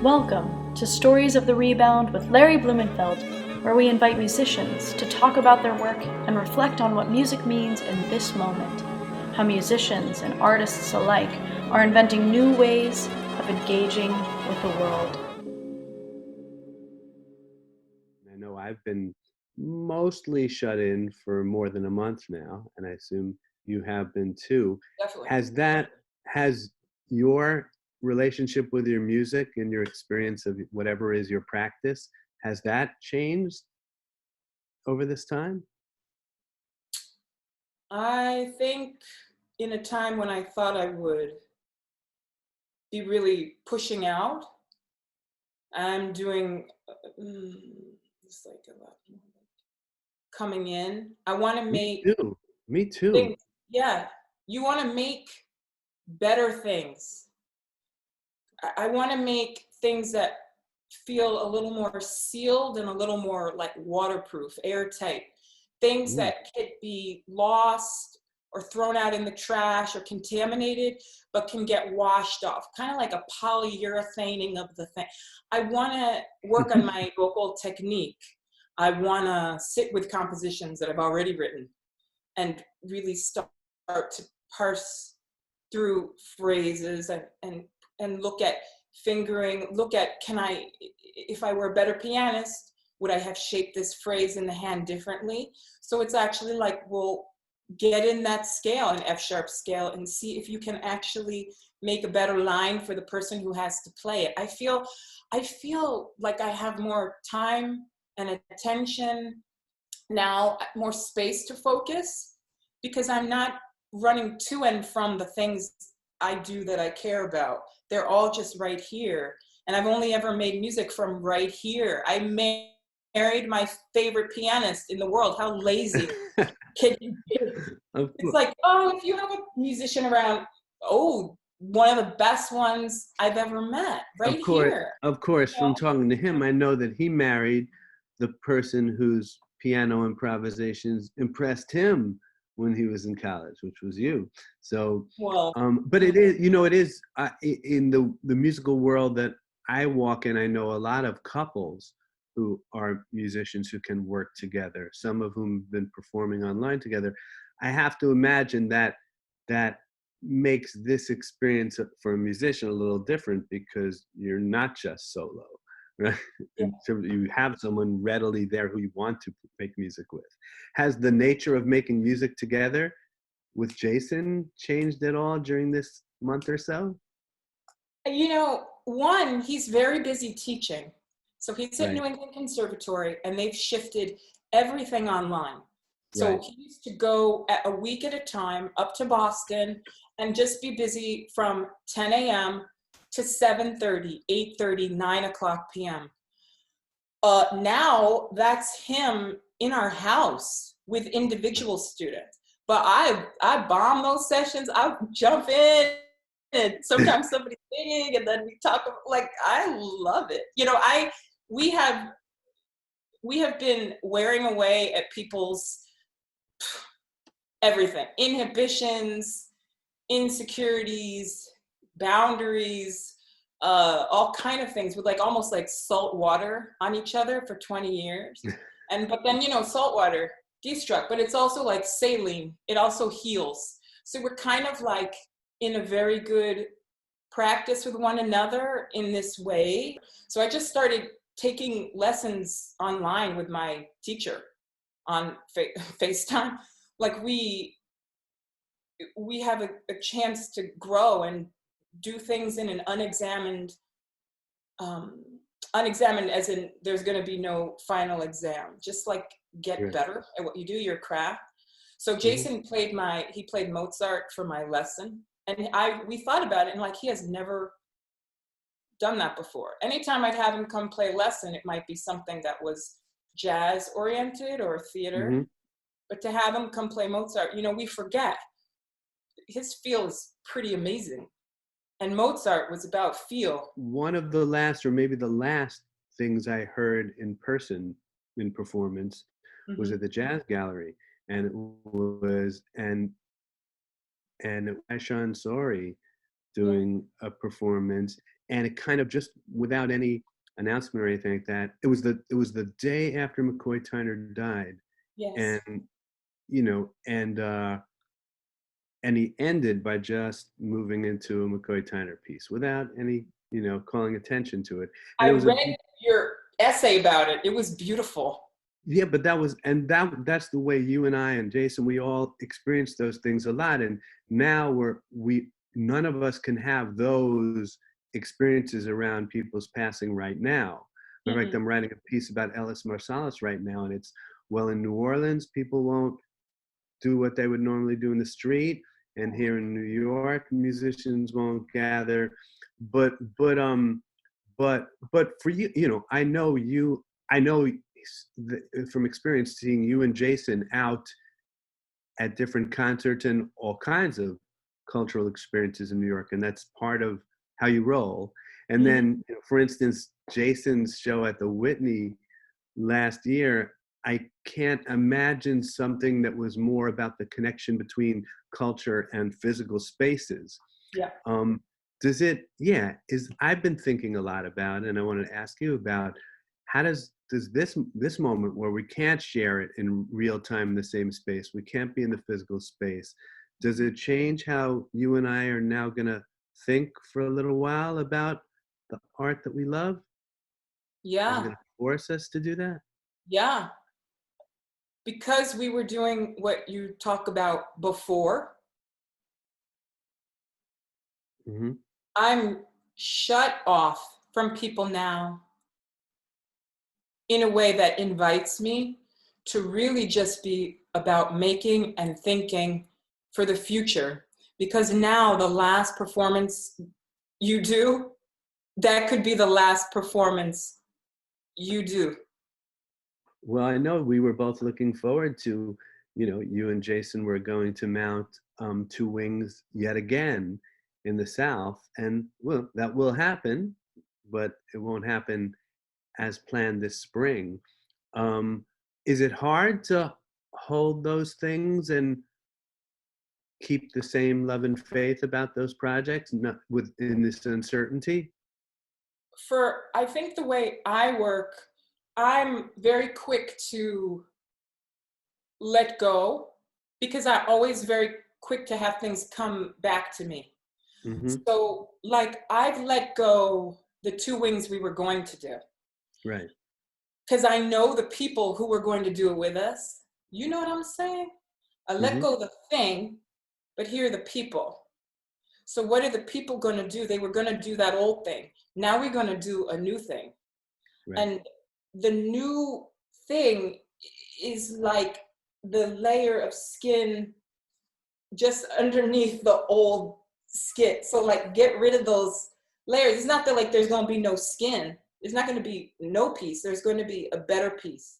Welcome to Stories of the Rebound with Larry Blumenfeld, where we invite musicians to talk about their work and reflect on what music means in this moment, how musicians and artists alike are inventing new ways of engaging with the world. I know I've been mostly shut in for more than a month now, and I assume you have been too. Definitely. Has your relationship with your music and your experience of whatever is your practice, has that changed over this time? I think in a time when I thought I would be really pushing out, I'm doing it's like a lot more coming in. I want to make Me too. things. Yeah, you want to make better things. I want to make things that feel a little more sealed and a little more like waterproof, airtight. Things that could be lost or thrown out in the trash or contaminated, but can get washed off, kind of like a polyurethaning of the thing. I want to work on my vocal technique. I want to sit with compositions that I've already written and really start to parse through phrases and look at fingering, look at, if I were a better pianist, would I have shaped this phrase in the hand differently? So it's actually like, well, get in that scale, an F sharp scale, and see if you can actually make a better line for the person who has to play it. I feel like I have more time and attention now, more space to focus, because I'm not running to and from the things I do that I care about. They're all just right here. And I've only ever made music from right here. I married my favorite pianist in the world. How lazy can you be? It's like, oh, if you have a musician around, oh, one of the best ones I've ever met, right here. Of course, from talking to him, I know that he married the person whose piano improvisations impressed him when he was in college, which was you. So, well, but it is, it is in the musical world that I walk in, I know a lot of couples who are musicians who can work together, some of whom have been performing online together. I have to imagine that makes this experience for a musician a little different, because you're not just solo, right? yeah. You have someone readily there who you want to make music with. Has the nature of making music together with Jason changed at all during this month or so? One, he's very busy teaching. So he's at Right. New England Conservatory, and they've shifted everything online. So Right. he used to go a week at a time up to Boston and just be busy from 10 a.m. to 7:30, 8:30, 9 o'clock p.m. Now that's him in our house with individual students. But I bomb those sessions. I jump in, and sometimes somebody's singing, and then we talk. Like, I love it. We have been wearing away at people's everything, inhibitions, insecurities, boundaries, all kind of things, with almost like salt water on each other for 20 years. But then, salt water destruct, but it's also like saline. It also heals. So we're kind of like in a very good practice with one another in this way. So I just started taking lessons online with my teacher on FaceTime. Like we have a chance to grow and do things in an unexamined as in there's going to be no final exam, just like get better at what you do, your craft. So Jason played Mozart for my lesson, and we thought about it, and he has never done that before. Anytime I'd have him come play a lesson, it might be something that was jazz oriented or theater, but to have him come play Mozart, we forget. His feel is pretty amazing. And Mozart was about feel. One of the last, or maybe the last things I heard in person in performance was at the Jazz Gallery. And it was, and Sori doing a performance, and it kind of just without any announcement or anything like that. It was the day after McCoy Tyner died, Yes. and you know, and he ended by just moving into a McCoy Tyner piece without any, you know, calling attention to it. And I it was read your essay about it. It was beautiful. yeah, but that's the way you and I and Jason, we all experienced those things a lot. And now none of us can have those experiences around people's passing right now. In fact, I'm writing a piece about Ellis Marsalis right now, and it's, well, in New Orleans, people won't do what they would normally do in the street, and here in New York, musicians won't gather. But for you, you know, I know from experience seeing you and Jason out at different concerts and all kinds of cultural experiences in New York, and that's part of how you roll. And then, you know, for instance, Jason's show at the Whitney last year, I can't imagine something that was more about the connection between culture and physical spaces. Yeah. I've been thinking a lot about, and I wanted to ask you about, how does this moment where we can't share it in real time in the same space, we can't be in the physical space, does it change how you and I are now gonna think for a little while about the art that we love? Yeah. Is it gonna force us to do that? Yeah. Because we were doing what you talk about before, I'm shut off from people now in a way that invites me to really just be about making and thinking for the future. Because now the last performance you do, that could be the last performance you do. Well, I know we were both looking forward to, you know, you and Jason were going to mount Two Wings yet again in the South. And well, that will happen, but it won't happen as planned this spring. Is it hard to hold those things and keep the same love and faith about those projects in this uncertainty? I think the way I work, I'm very quick to let go because I'm always very quick to have things come back to me. So like I've let go the Two Wings we were going to do. Right. Because I know the people who were going to do it with us. You know what I'm saying? I let go of the thing, but here are the people. So what are the people going to do? They were going to do that old thing. Now we're going to do a new thing. Right. And the new thing is like the layer of skin just underneath the old skin. So like get rid of those layers. It's not that like there's going to be no skin. There's not going to be no piece. There's going to be a better piece.